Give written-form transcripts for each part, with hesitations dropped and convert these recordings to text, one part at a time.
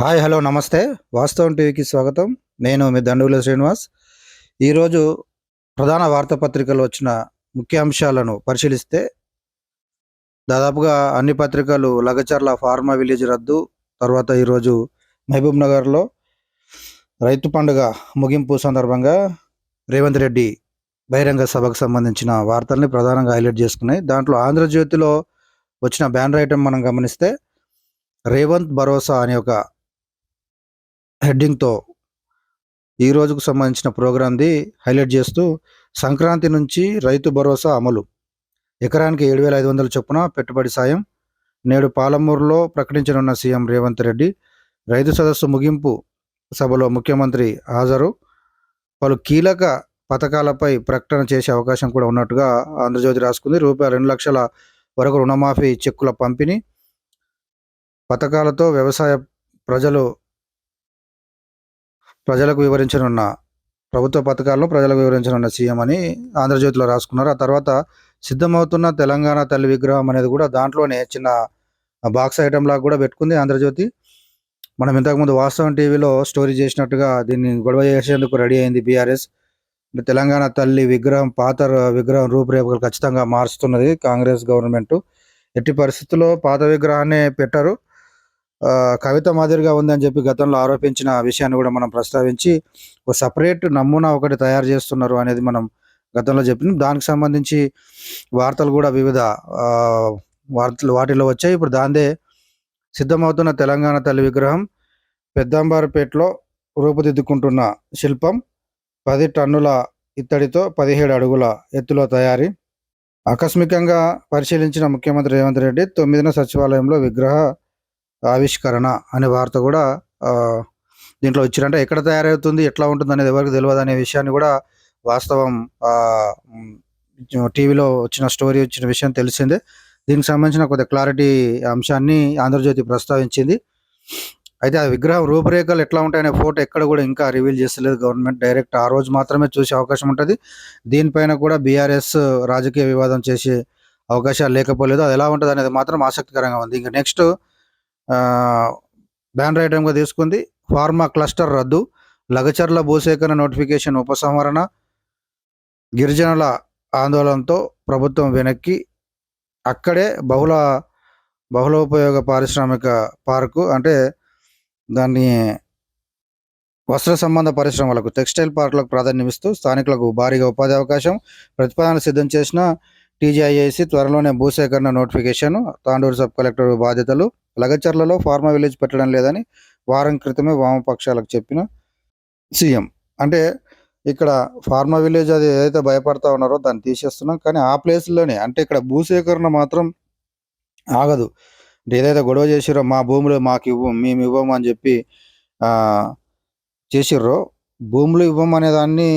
Hi hello నమస్తే. వాస్తవం టీవీకి స్వాగతం. నేను మీ దండుగుల శ్రీనివాస్. ఈరోజు ప్రధాన వార్తాపత్రికల్లో వచ్చిన ముఖ్య అంశాలను పరిశీలిస్తే దాదాపుగా అన్ని పత్రికలు లగచర్ల ఫార్మా విలేజ్ రద్దు, తర్వాత ఈరోజు మహబూబ్ నగర్లో రైతు పండుగ ముగింపు సందర్భంగా రేవంత్ రెడ్డి బహిరంగ సభకు సంబంధించిన వార్తల్ని ప్రధానంగా హైలైట్ చేసుకున్నాయి. దాంట్లో ఆంధ్రజ్యోతిలో వచ్చిన బ్యానర్ ఐటమ్ మనం గమనిస్తే రేవంత్ భరోసా అనే ఒక హెడ్డింగ్తో ఈ రోజుకు సంబంధించిన ప్రోగ్రాంది హైలైట్ చేస్తూ సంక్రాంతి నుంచి రైతు భరోసా అమలు, ఎకరానికి 7,500 చొప్పున పెట్టుబడి సాయం, నేడు పాలమూరులో ప్రకటించనున్న సీఎం రేవంత్ రెడ్డి, రైతు సదస్సు ముగింపు సభలో ముఖ్యమంత్రి హాజరు, పలు కీలక పథకాలపై ప్రకటన చేసే అవకాశం కూడా ఉన్నట్టుగా ఆంధ్రజ్యోతి రాసుకుంది. రూపాయలు 2 లక్షల వరకు రుణమాఫీ చెక్కుల పంపిణీ, పథకాలతో వ్యవసాయ ప్రజలకు వివరించనున్న ప్రభుత్వ పథకాలను ప్రజలకు వివరించనున్న సీఎం అని ఆంధ్రజ్యోతిలో రాసుకున్నారు. ఆ తర్వాత సిద్ధమవుతున్న తెలంగాణ తల్లి విగ్రహం అనేది కూడా దాంట్లోనే చిన్న బాక్స్ ఐటమ్ లాగా కూడా పెట్టుకుంది ఆంధ్రజ్యోతి. మనం ఇంతకుముందు వాస్తవం టీవీలో స్టోరీ చేసినట్టుగా దీన్ని గొడవ చేసేందుకు రెడీ అయింది బీఆర్ఎస్. తెలంగాణ తల్లి విగ్రహం పాత విగ్రహం రూపురేఖలు ఖచ్చితంగా మారుస్తున్నది కాంగ్రెస్ గవర్నమెంట్. ఎట్టి పరిస్థితుల్లో పాత విగ్రహాన్ని పెట్టారు. కవిత మాదిరిగా ఉందని చెప్పి గతంలో ఆరోపించిన విషయాన్ని కూడా మనం ప్రస్తావించి ఒక సపరేట్ నమూనా ఒకటి తయారు చేస్తున్నారు అనేది మనం గతంలో చెప్పినాం. దానికి సంబంధించి వార్తలు కూడా వివిధ వాటిలో వచ్చాయి. ఇప్పుడు దాందే సిద్ధమవుతున్న తెలంగాణ తల్లి విగ్రహం పెద్దంబారుపేటలో రూపుదిద్దుకుంటున్న శిల్పం, 10 టన్నుల ఇత్తడితో 17 అడుగుల ఎత్తులో తయారీ. ఆకస్మికంగా పరిశీలించిన ముఖ్యమంత్రి రేవంత్ రెడ్డి 9న సచివాలయంలో విగ్రహ ఆవిష్కరణ అనే వార్త కూడా దీంట్లో ఇచ్చారంటే ఎక్కడ తయారవుతుంది, ఎట్లా ఉంటుంది అనేది ఎవరికి తెలియదు అనే విషయాన్ని కూడా వాస్తవం టీవీలో వచ్చిన స్టోరీ వచ్చిన విషయం తెలిసిందే. దీనికి సంబంధించిన కొద్ది క్లారిటీ అంశాన్ని ఆంధ్రజ్యోతి ప్రస్తావించింది. అయితే ఆ విగ్రహం రూపురేఖలు ఎట్లా ఉంటాయనే ఫోటో ఎక్కడ కూడా ఇంకా రివీల్ చేస్తలేదు గవర్నమెంట్. డైరెక్ట్ ఆ రోజు మాత్రమే చూసే అవకాశం ఉంటుంది. దీనిపైన కూడా బీఆర్ఎస్ రాజకీయ వివాదం చేసే అవకాశాలు లేకపోలేదు. అది ఎలా ఉంటుంది అనేది మాత్రం ఆసక్తికరంగా ఉంది. ఇంకా నెక్స్ట్ బ్యానర్ ఐటమ్గా తీసుకుంది ఫార్మా క్లస్టర్ రద్దు, లగచర్ల భూసేకరణ నోటిఫికేషన్ ఉపసంహరణ, గిరిజనుల ఆందోళనతో ప్రభుత్వం వెనక్కి, అక్కడే బహుళోపయోగ పారిశ్రామిక పార్కు అంటే దాన్ని వస్త్ర సంబంధ పరిశ్రమలకు టెక్స్టైల్ పార్కులకు ప్రాధాన్యమిస్తూ స్థానికులకు భారీగా ఉపాధి అవకాశం, ప్రతిపాదన సిద్ధం చేసిన టీజీఐఏసీ త్వరలోనే భూసేకరణ నోటిఫికేషన్, తాండూరు సబ్ కలెక్టర్ బాధ్యతలు, లగచర్లలో ఫార్మా విలేజ్ పెట్టడం లేదని వారం క్రితమే వామపక్షాలకు చెప్పిన సీఎం. అంటే ఇక్కడ ఫార్మా విలేజ్ అది ఏదైతే భయపడతా ఉన్నారో దాన్ని తీసేస్తున్నాం, కానీ ఆ ప్లేస్లోనే అంటే ఇక్కడ భూసేకరణ మాత్రం ఆగదు. అంటే ఏదైతే గొడవ చేసిరో మా భూములు మాకు మేము ఇవ్వము అని చెప్పి చేసిర్రో, భూములు ఇవ్వమనే దాన్ని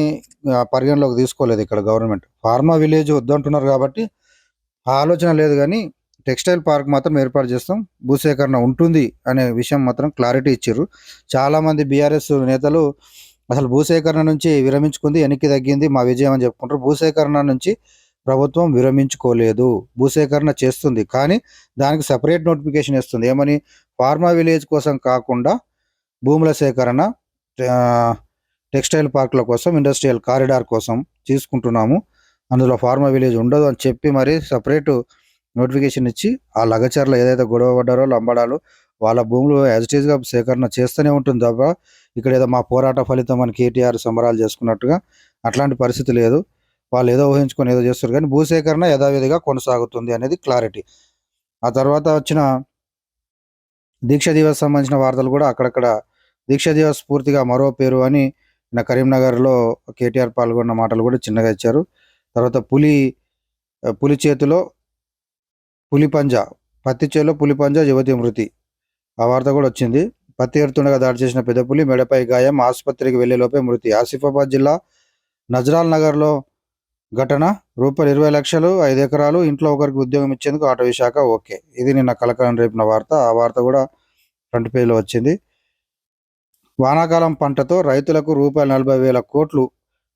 పరిగణలోకి తీసుకోలేదు ఇక్కడ గవర్నమెంట్. ఫార్మా విలేజ్ వద్దంటున్నారు కాబట్టి ఆ ఆలోచన లేదు, కానీ టెక్స్టైల్ పార్క్ మాత్రం ఏర్పాటు చేస్తాం, భూసేకరణ ఉంటుంది అనే విషయం మాత్రం క్లారిటీ ఇచ్చారు. చాలామంది బీఆర్ఎస్ నేతలు అసలు భూసేకరణ నుంచి విరమించుకుంది, వెనక్కి తగ్గింది, మా విజయం అని చెప్పుకుంటారు. భూసేకరణ నుంచి ప్రభుత్వం విరమించుకోలేదు, భూసేకరణ చేస్తుంది, కానీ దానికి సపరేట్ నోటిఫికేషన్ ఇస్తుంది. ఏమని? ఫార్మా విలేజ్ కోసం కాకుండా భూముల సేకరణ, టెక్స్టైల్ పార్కుల కోసం, ఇండస్ట్రియల్ కారిడార్ కోసం తీసుకుంటున్నాము, అందులో ఫార్మా విలేజ్ ఉండదు అని చెప్పి మరి సపరేటు నోటిఫికేషన్ ఇచ్చి ఆ లగచర్ల ఏదైతే గొడవ పడ్డారో లంబడాలు వాళ్ళ భూములు యాజిటీజ్గా సేకరణ చేస్తూనే ఉంటుంది తప్ప ఇక్కడ ఏదో మా పోరాట ఫలితం అని కేటీఆర్ సంబరాలు చేసుకున్నట్టుగా అట్లాంటి పరిస్థితి లేదు. వాళ్ళు ఏదో ఊహించుకొని ఏదో చేస్తారు, కానీ భూసేకరణ యథావిధిగా కొనసాగుతుంది అనేది క్లారిటీ. ఆ తర్వాత వచ్చిన దీక్ష దివస్ సంబంధించిన వార్తలు కూడా అక్కడక్కడ దీక్ష దివస్ పూర్తిగా మరో పేరు అని కరీంనగర్లో కేటీఆర్ పాల్గొన్న మాటలు కూడా చిన్నగా ఇచ్చారు. తర్వాత పులి చేతిలో పులి పంజా, పత్తి చేలో పులి పంజా, యువతి మృతి, ఆ వార్త కూడా వచ్చింది. పత్తి ఏరుతుండగా దాడి చేసిన పెద్ద పులి, మెడపై గాయం, ఆసుపత్రికి వెళ్లేలోపే మృతి. ఆసిఫాబాద్ జిల్లా నజ్రాల్ నగర్లో ఘటన, రూపాయలు 20 లక్షలు 5 ఎకరాలు, ఇంట్లో ఒకరికి ఉద్యోగం ఇచ్చేందుకు ఆటవీ శాఖ ఓకే. ఇది నిన్న కలకలం రేపిన వార్త. ఆ వార్త కూడా ఫ్రంట్ పేజ్లో వచ్చింది. వానాకాలం పంటతో రైతులకు రూపాయలు 40,000 కోట్లు,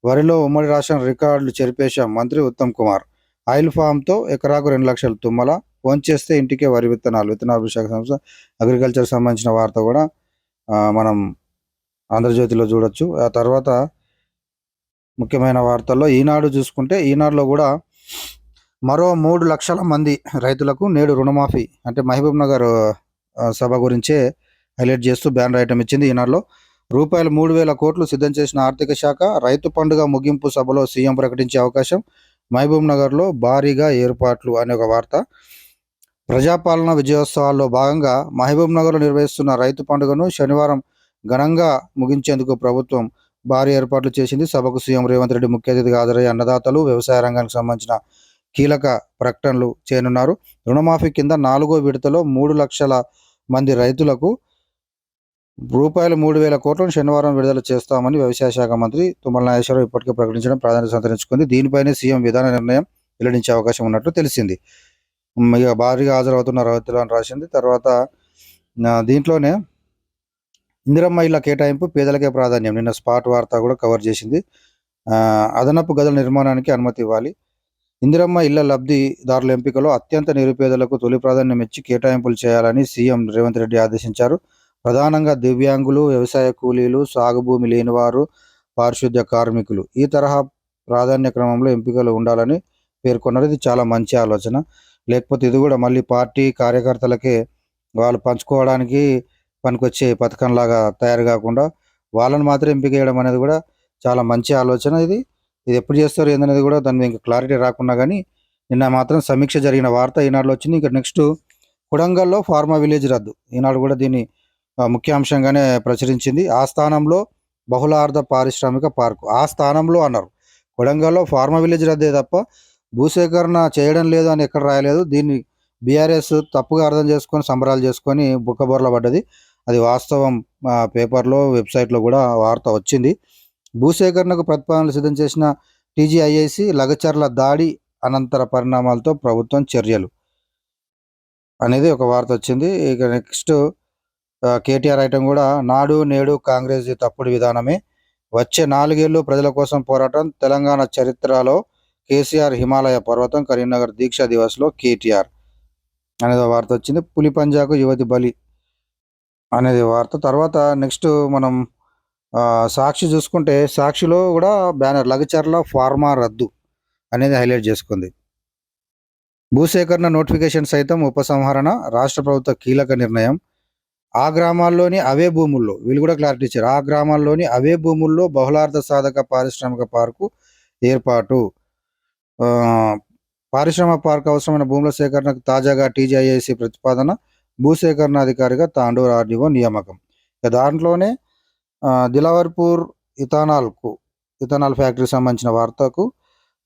వరిలో ఉమ్మడి రాష్ట్రం రికార్డులు చెరిపేశాం మంత్రి ఉత్తమ్ కుమార్. ఆయిల్ ఫామ్తో ఎకరాకు 2 లక్షలు తుమ్మల, ఫోన్ చేస్తే ఇంటికే వరి విత్తనాలు. విత్తనాల శాఖ సంస్థ అగ్రికల్చర్ సంబంధించిన వార్త కూడా మనం ఆంధ్రజ్యోతిలో చూడొచ్చు. ఆ తర్వాత ముఖ్యమైన వార్తల్లో ఈనాడు చూసుకుంటే, ఈనాడులో కూడా మరో 3,00,000 మంది రైతులకు నేడు రుణమాఫీ అంటే మహబూబ్ నగర్ సభ గురించే హైలైట్ చేస్తూ బ్యానర్ ఐటమ్ ఇచ్చింది ఈనాడులో. రూపాయలు 3,000 కోట్లు సిద్ధం చేసిన ఆర్థిక శాఖ, రైతు పండుగ ముగింపు సభలో సీఎం ప్రకటించే అవకాశం, మహబూబ్ నగర్లో భారీగా ఏర్పాట్లు అనే ఒక వార్త. ప్రజాపాలన విజయోత్సవాల్లో భాగంగా మహబూబ్ నగర్లో నిర్వహిస్తున్న రైతు పండుగను శనివారం ఘనంగా ముగించేందుకు ప్రభుత్వం భారీ ఏర్పాట్లు చేసింది. సభకు సీఎం రేవంత్ రెడ్డి ముఖ్య అతిథిగా హాజరై అన్నదాతలు, వ్యవసాయ రంగానికి సంబంధించిన కీలక ప్రకటనలు చేయనున్నారు. రుణమాఫీ కింద 4వ విడతలో 3,00,000 మంది రైతులకు రూపాయలు 3,000 కోట్లను శనివారం విడుదల చేస్తామని వ్యవసాయ శాఖ మంత్రి తుమ్మల నాగేశ్వరరావు ఇప్పటికే ప్రకటించడం ప్రాధాన్యత సంతరించుకుంది. దీనిపైనే సీఎం విధాన నిర్ణయం వెల్లడించే అవకాశం ఉన్నట్లు తెలిసింది. ఇక భారీగా హాజరవుతున్న రైతులు అని రాసింది. తర్వాత దీంట్లోనే ఇందిరమ్మ ఇళ్ల కేటాయింపు పేదలకే ప్రాధాన్యం, నిన్న స్పాట్ వార్త కూడా కవర్ చేసింది. అదనపు గదుల నిర్మాణానికి అనుమతి ఇవ్వాలి. ఇందిరమ్మ ఇళ్ల లబ్ధిదారుల ఎంపికలో అత్యంత నిరుపేదలకు తొలి ప్రాధాన్యం ఇచ్చి కేటాయింపులు చేయాలని సీఎం రేవంత్ రెడ్డి ఆదేశించారు. ప్రధానంగా దివ్యాంగులు, వ్యవసాయ కూలీలు, సాగు భూమి లేనివారు, పారిశుద్ధ్య కార్మికులు ఈ తరహా ప్రాధాన్య క్రమంలో ఎంపికలు ఉండాలని పేర్కొన్నారు. ఇది చాలా మంచి ఆలోచన. లేకపోతే ఇది కూడా మళ్ళీ పార్టీ కార్యకర్తలకే వాళ్ళు పంచుకోవడానికి పనికొచ్చే పథకంలాగా తయారు కాకుండా వాళ్ళని మాత్రం ఎంపిక చేయడం అనేది కూడా చాలా మంచి ఆలోచన. ఇది ఎప్పుడు చేస్తారు ఏందనేది కూడా దాని మీద ఇంకా క్లారిటీ రాకున్నా కానీ నిన్న మాత్రం సమీక్ష జరిగిన వార్త ఈనాడులో వచ్చింది. ఇంకా నెక్స్ట్ కొడంగల్లో ఫార్మా విలేజ్ రద్దు, ఈనాడు కూడా దీన్ని ముఖ్యాంశంగానే ప్రచురించింది. ఆ స్థానంలో బహుళార్థ పారిశ్రామిక పార్కు, ఆ స్థానంలో అన్నారు. కొడంగల్లో ఫార్మా విలేజ్ రద్దే తప్ప భూసేకరణ చేయడం లేదు అని ఎక్కడ రాయలేదు. దీన్ని బీఆర్ఎస్ తప్పుగా అర్థం చేసుకొని సంబరాలు చేసుకొని బుక్కబోర్ల పడ్డది. అది వాస్తవం. పేపర్లో, వెబ్సైట్లో కూడా వార్త వచ్చింది. భూసేకరణకు ప్రతిపాదనలు సిద్ధం చేసిన టీజీఐఐసి లగచర్ల దాడి అనంతర పరిణామాలతో ప్రభుత్వం చర్యలు అనేది ఒక వార్త వచ్చింది. ఇక నెక్స్ట్ కేటీఆర్ ఐటమ్ కూడా నాడు నేడు కాంగ్రెస్ తప్పుడు విధానమే, వచ్చే 4 ఏళ్ళు ప్రజల కోసం పోరాటం, తెలంగాణ చరిత్రలో కేసీఆర్ హిమాలయ పర్వతం, కరీంనగర్ దీక్షా దివస్లో కేటీఆర్ అనేది వార్త వచ్చింది. పులి పంజాకు యువతి బలి అనేది వార్త. తర్వాత నెక్స్ట్ మనం సాక్షి చూసుకుంటే, సాక్షిలో కూడా బ్యానర్ లగచర్ల ఫార్మా రద్దు అనేది హైలైట్ చేసుకుంది. భూసేకరణ నోటిఫికేషన్ సైతం ఉపసంహరణ, రాష్ట్ర ప్రభుత్వ కీలక నిర్ణయం. ఆ గ్రామాల్లోని అవే భూముల్లో, వీళ్ళు కూడా క్లారిటీ ఇచ్చారు, ఆ గ్రామాల్లోని అవే భూముల్లో బహుళార్థ సాధక పారిశ్రామిక పార్కు ఏర్పాటు. పారిశ్రామిక పార్క్ అవసరమైన భూముల సేకరణకు తాజాగా టీజీఐఐసి ప్రతిపాదన, భూసేకరణ అధికారిగా తాండూరు ఆర్డీఓ నియామకం. దాంట్లోనే దిలావర్పూర్ ఇథనాల్ ఫ్యాక్టరీకి సంబంధించిన వార్తకు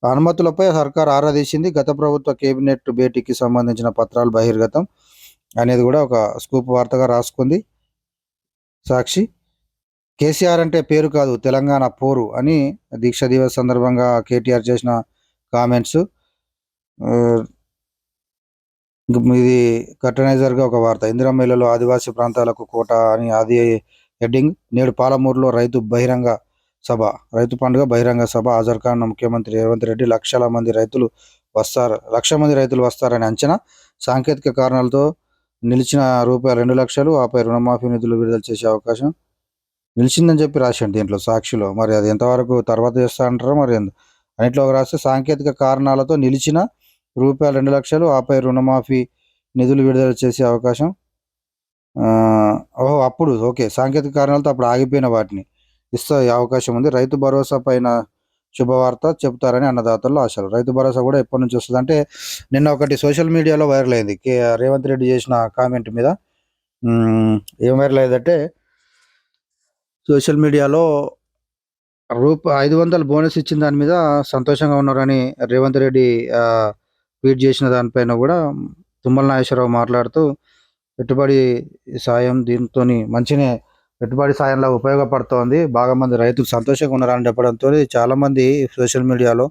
అనుమతులపై సర్కార్ ఆరా తీసింది. గత ప్రభుత్వ కేబినెట్ భేటీకి సంబంధించిన పత్రాలు బహిర్గతం అనేది కూడా ఒక స్కూప్ వార్తగా రాసుకుంది సాక్షి. కేసీఆర్ అంటే పేరు కాదు తెలంగాణ పోరు అని దీక్షా దివస్ సందర్భంగా కేటీఆర్ చేసిన కామెంట్స్. ఇది కర్టనైజర్గా ఒక వార్త. ఇందిరమ్మ ఇళ్లలో ఆదివాసీ ప్రాంతాలకు కోట అని అది హెడ్డింగ్. నేడు పాలమూరులో రైతు పండుగ బహిరంగ సభ హాజరు కానున్న ముఖ్యమంత్రి రేవంత్ రెడ్డి. 1,00,000 మంది రైతులు వస్తారని అంచనా. సాంకేతిక కారణాలతో నిలిచిన రూపాయలు 2,00,000, ఆపై రుణమాఫీ నిధులు విడుదల చేసే అవకాశం నిలిచిందని చెప్పి రాశాడు దీంట్లో సాక్షిలో. మరి అది ఎంతవరకు తర్వాత చేస్తా అంటారో మరి అన్నిట్లో రాస్తే సాంకేతిక కారణాలతో నిలిచిన రూపాయలు 2,00,000, ఆపై రుణమాఫీ నిధులు విడుదల చేసే అవకాశం. అప్పుడు ఓకే, సాంకేతిక కారణాలతో అప్పుడు ఆగిపోయిన వాటిని ఇస్తే అవకాశం ఉంది. రైతు భరోసా పైన శుభవార్త చెప్తారని అన్నదాతల్లో ఆశలు. రైతు భరోసా కూడా ఎప్పటి నుంచి వస్తుంది అంటే, నిన్న ఒకటి సోషల్ మీడియాలో వైరల్ అయింది. రేవంత్ రెడ్డి చేసిన కామెంట్ మీద ఏం వైరల్ అయిందంటే, సోషల్ మీడియాలో 500 బోనస్ ఇచ్చిన దాని మీద సంతోషంగా ఉన్నారని రేవంత్ రెడ్డి ట్వీట్ చేసిన దానిపైన కూడా తుమ్మల నాగేశ్వరరావు మాట్లాడుతూ, పెట్టుబడి సాయం దీంతో మంచినే పెట్టుబడి సాయంలో ఉపయోగపడుతోంది, బాగా మంది రైతులు సంతోషంగా ఉన్నారని చెప్పడంతో చాలామంది సోషల్ మీడియాలో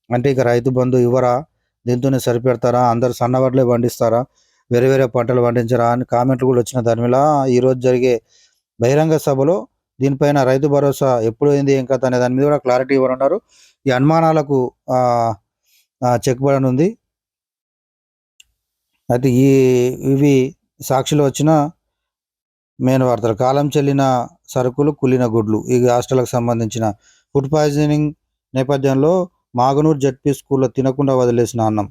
అంటే ఇక రైతు బంధు ఇవ్వరా, దీంతోనే సరిపెడతారా, అందరు సన్నవడ్లే పండిస్తారా, వేరే వేరే పంటలు పండించరా అని కామెంట్లు కూడా వచ్చిన దాని మీద ఈరోజు జరిగే బహిరంగ సభలో దీనిపైన రైతు భరోసా ఎప్పుడు అయింది ఏం కథ అనే దాని మీద కూడా క్లారిటీ ఇవ్వనున్నారు. ఈ అనుమానాలకు చెక్ పడనుంది. అయితే ఇవి సాక్షిలో వచ్చిన మెయిన్ వార్తలు. కాలం చెల్లిన సరుకులు, కుళ్ళిన గుడ్లు. ఈ హాస్టళ్లకు సంబంధించిన ఫుడ్ పాయిజనింగ్ నేపథ్యంలో మాగనూరు జడ్పీ స్కూల్లో తినకుండా వదిలేసిన అన్నం.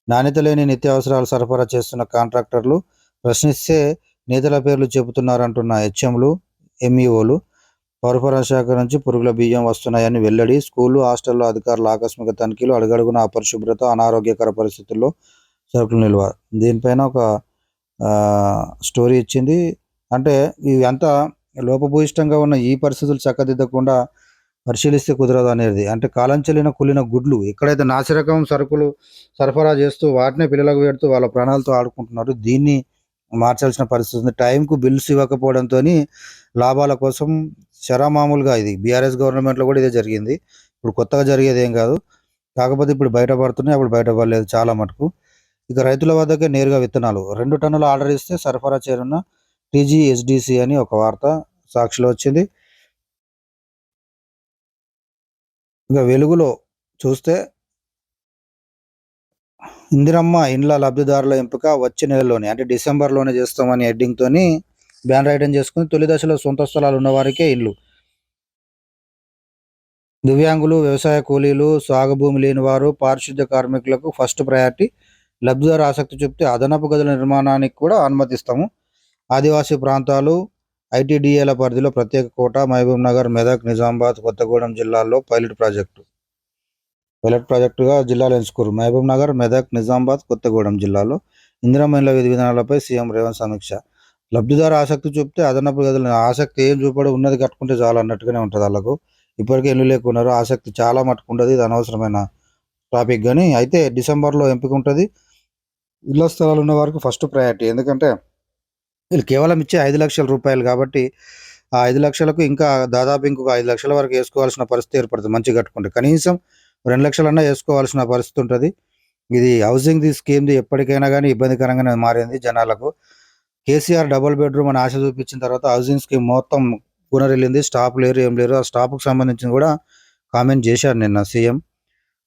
నాణ్యత లేని నిత్యావసరాలు సరఫరా చేస్తున్న కాంట్రాక్టర్లు ప్రశ్నిస్తే నేతల పేర్లు చెబుతున్నారంటున్న హెచ్ఎంలు, ఎంఈఓలు. పౌరసరఫరా శాఖ నుంచి పురుగుల బియ్యం వస్తున్నాయని వెల్లడి. స్కూలు, హాస్టల్లో అధికారుల ఆకస్మిక తనిఖీలు. అడుగడుగున అపరిశుభ్రత, అనారోగ్యకర పరిస్థితుల్లో సరుకులు నిల్వ. దీనిపైన ఒక స్టోరీ ఇచ్చింది. అంటే ఇవంతా లోపభూయిష్టంగా ఉన్న ఈ పరిస్థితులు చక్కదిద్దకుండా పరిశీలిస్తే కుదరదు అనేది. అంటే కాలం చెల్లిన కుళ్ళిన గుడ్లు. ఎక్కడైతే నాసిరకం సరుకులు సరఫరా చేస్తూ వాటినే పిల్లలకు పెడుతూ వాళ్ళ ప్రాణాలతో ఆడుకుంటున్నారు. దీన్ని మార్చాల్సిన పరిస్థితి ఉంది. టైంకు బిల్స్ ఇవ్వకపోవడంతో లాభాల కోసం శరామామూలుగా ఇది బీఆర్ఎస్ గవర్నమెంట్లో కూడా ఇదే జరిగింది. ఇప్పుడు కొత్తగా జరిగేది ఏం కాదు. కాకపోతే ఇప్పుడు బయటపడుతున్నాయి, అప్పుడు బయటపడలేదు చాలా మటుకు. ఇక రైతుల వద్దకే నేరుగా విత్తనాలు. 2 టన్నుల ఆర్డర్ ఇస్తే సరఫరా చేయనున్న టీజీఎస్డీసీ అని ఒక వార్త సాక్షిలో వచ్చింది. ఇక వెలుగులో చూస్తే ఇందిరమ్మ ఇండ్ల లబ్ధిదారుల ఎంపిక వచ్చే నెలలోనే అంటే డిసెంబర్లోనే చేస్తామని హెడ్డింగ్తోని బ్యానర్ ఐటెం చేసుకుని తొలి దశలో సొంత స్థలాలు ఉన్నవారికే ఇల్లు. దివ్యాంగులు, వ్యవసాయ కూలీలు, సాగు భూమి లేని వారు, పారిశుద్ధ్య కార్మికులకు ఫస్ట్ ప్రయారిటీ. లబ్ధిదారు ఆసక్తి చూపితే అదనపు గదుల నిర్మాణానికి కూడా అనుమతిస్తాము. ఆదివాసీ ప్రాంతాలు, ఐటీడీఏల పరిధిలో ప్రత్యేక కోట. మహబూబ్ నగర్, మెదక్, నిజామాబాద్, కొత్తగూడెం జిల్లాల్లో పైలట్ ప్రాజెక్టుగా జిల్లాలు ఎంచుకోరు. మహబూబ్ నగర్, మెదక్, నిజామాబాద్, కొత్తగూడెం జిల్లాలో ఇందిరమ్మ ఇండ్ల విధి విధానాలపై సీఎం రేవంత్ సమీక్ష. లబ్ధిదారు ఆసక్తి చూపితే అదనపు గదులు. ఆసక్తి ఏం చూపడు, ఉన్నది కట్టుకుంటే చాలు అన్నట్టుగానే ఉంటుంది వాళ్ళకు. ఇప్పటికే ఇల్లు లేకున్నారు. ఆసక్తి చాలా మటుకు ఉండదు. ఇది అనవసరమైన టాపిక్. కానీ అయితే డిసెంబర్లో ఎంపిక ఉంటుంది. ఇళ్ల స్థలాలు ఉన్న వారికి ఫస్ట్ ప్రయారిటీ. ఎందుకంటే వీళ్ళు కేవలం ఇచ్చే 5 లక్షల రూపాయలు కాబట్టి ఆ 5 లక్షలకు ఇంకా దాదాపు ఇంకొక 5 లక్షల వరకు వేసుకోవాల్సిన పరిస్థితి ఏర్పడుతుంది. మంచిగా కట్టుకుంటే కనీసం 2 లక్షలన్నా వేసుకోవాల్సిన పరిస్థితి ఉంటుంది. ఇది హౌసింగ్ స్కీమ్ది ఎప్పటికైనా కానీ ఇబ్బందికరంగానే మారింది జనాలకు. కేసీఆర్ డబుల్ బెడ్రూమ్ అని ఆశ చూపించిన తర్వాత హౌసింగ్ స్కీమ్ మొత్తం గుణరెళ్ళింది. స్టాఫ్ లేరు, ఏం లేరు. ఆ స్టాఫ్కు సంబంధించి కూడా కామెంట్ చేశారు నిన్న సీఎం.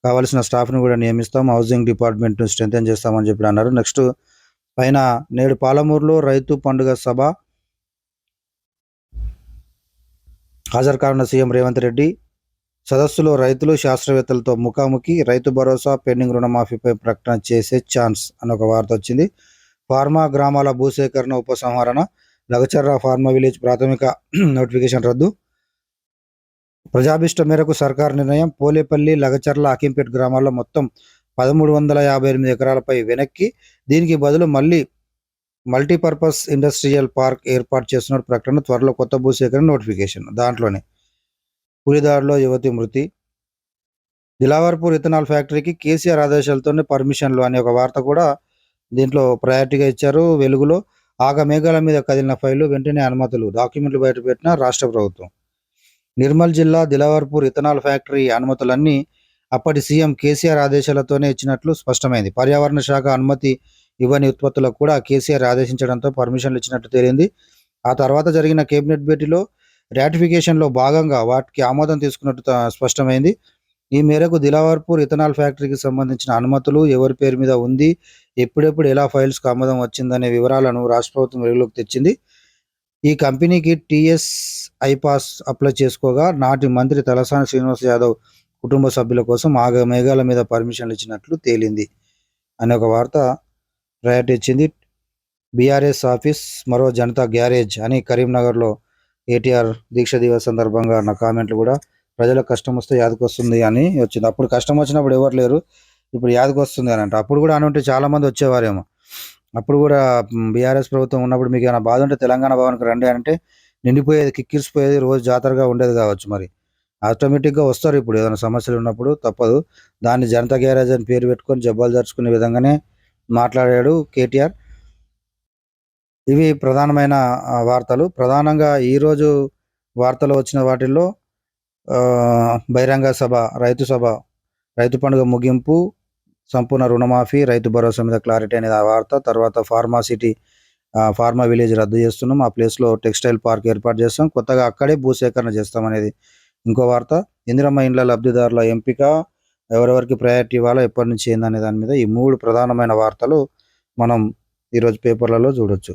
కావాల్సిన స్టాఫ్ని కూడా నియమిస్తాం, హౌసింగ్ డిపార్ట్మెంట్ను స్ట్రెంథెన్ చేస్తామని చెప్పి అన్నారు. నెక్స్ట్ పైన నేడు పాలమూరులో రైతు పండుగ సభ హాజరు కానున్న సీఎం రేవంత్ రెడ్డి. సదస్సులో రైతులు, శాస్త్రవేత్తలతో ముఖాముఖి. రైతు భరోసా, పెండింగ్ రుణమాఫీపై ప్రకటన చేసే ఛాన్స్ అని ఒక వార్త వచ్చింది. ఫార్మా గ్రామాల భూసేకరణ ఉపసంహరణ. లగచర్ల ఫార్మా విలేజ్ ప్రాథమిక నోటిఫికేషన్ రద్దు. ప్రజాభిష్టం మేరకు సర్కారు నిర్ణయం. పోలేపల్లి, లగచర్ల, అకింపేట్ గ్రామాల్లో మొత్తం 1358 ఎకరాలపై వెనక్కి. దీనికి బదులు మల్టీపర్పస్ ఇండస్ట్రియల్ పార్క్ ఏర్పాటు చేస్తున్న ప్రకటన. త్వరలో కొత్త భూసేకరణ నోటిఫికేషన్. దాంట్లోనే పులిదాడిలో యువతి మృతి. దిలావర్పూర్ ఇథనాల్ ఫ్యాక్టరీకి కేసీఆర్ ఆదేశాలతోనే పర్మిషన్లు అనే ఒక వార్త కూడా దీంట్లో ప్రయారిటీగా ఇచ్చారు. వెలుగులో ఆగమేఘాల మీద కదిలిన ఫైలు, వెంటనే అనుమతులు. డాక్యుమెంట్లు బయటపెట్టిన రాష్ట్ర ప్రభుత్వం. నిర్మల్ జిల్లా దిలావర్పూర్ ఇథనాల్ ఫ్యాక్టరీ అనుమతులన్నీ అప్పటి సీఎం కేసీఆర్ ఆదేశాలతోనే ఇచ్చినట్లు స్పష్టమైంది. పర్యావరణ శాఖ అనుమతి ఇవ్వని ఉత్పత్తులకు కూడా కేసీఆర్ ఆదేశించడంతో పర్మిషన్లు ఇచ్చినట్టు తేలింది. ఆ తర్వాత జరిగిన కేబినెట్ భేటీలో రాటిఫికేషన్లో భాగంగా వాటికి ఆమోదం తీసుకున్నట్టు స్పష్టమైంది. ఈ మేరకు దిలావర్పూర్ ఇథనాల్ ఫ్యాక్టరీకి సంబంధించిన అనుమతులు, ఎవరి పేరు మీద ఉంది, ఎప్పుడెప్పుడు ఎలా ఫైల్స్కు ఆమోదం వచ్చిందనే వివరాలను రాష్ట్ర ప్రభుత్వం వెలుగులోకి తెచ్చింది. ఈ కంపెనీకి టీఎస్ ఐపాస్ అప్లై చేసుకోగా నాటి మంత్రి తలసాని శ్రీనివాస్ యాదవ్ కుటుంబ సభ్యుల కోసం ఆగమేఘాల మీద పర్మిషన్లు ఇచ్చినట్లు తేలింది అనే ఒక వార్త ప్రయారిటీ ఇచ్చింది. బీఆర్ఎస్ ఆఫీస్ మరో జనతా గ్యారేజ్ అని కరీంనగర్లో కేటీఆర్ దీక్ష దివస్ సందర్భంగా నా కామెంట్లు కూడా. ప్రజలకు కష్టం వస్తే యాదకొస్తుంది అని వచ్చింది. అప్పుడు కష్టం వచ్చినప్పుడు ఎవరు లేరు, ఇప్పుడు యాదకొస్తుంది అని అంట. అప్పుడు కూడా అని ఉంటే చాలామంది వచ్చేవారేమో. అప్పుడు కూడా బీఆర్ఎస్ ప్రభుత్వం ఉన్నప్పుడు మీకు ఏమైనా బాధ ఉంటే తెలంగాణ భవన్కి రండి అంటే నిండిపోయేది, కిక్కిరిసిపోయేది, రోజు జాతరగా ఉండేది కావచ్చు. మరి ఆటోమేటిక్గా వస్తారు. ఇప్పుడు ఏదైనా సమస్యలు ఉన్నప్పుడు తప్పదు. దాన్ని జనతా గ్యారేజ్ అని పేరు పెట్టుకొని జబ్బాలు జరుచుకునే విధంగానే మాట్లాడాడు కేటీఆర్. ఇవి ప్రధానమైన వార్తలు. ప్రధానంగా ఈరోజు వార్తలు వచ్చిన వాటిల్లో బహిరంగ సభ, రైతు పండుగ ముగింపు, సంపూర్ణ రుణమాఫీ, రైతు భరోసా మీద క్లారిటీ అనేది ఆ వార్త. తర్వాత ఫార్మా విలేజ్ రద్దు చేస్తున్నాం, ఆ ప్లేస్లో టెక్స్టైల్ పార్క్ ఏర్పాటు చేస్తాం, కొత్తగా అక్కడే భూసేకరణ చేస్తాం అనేది ఇంకో వార్త. ఇందిరమ్మ ఇండ్ల లబ్ధిదారుల ఎంపిక, ఎవరెవరికి ప్రయారిటీ ఇవ్వాలో, ఎప్పటి నుంచి ఏందనే దాని మీద ఈ 3 ప్రధానమైన వార్తలు మనం ఈరోజు పేపర్లలో చూడొచ్చు.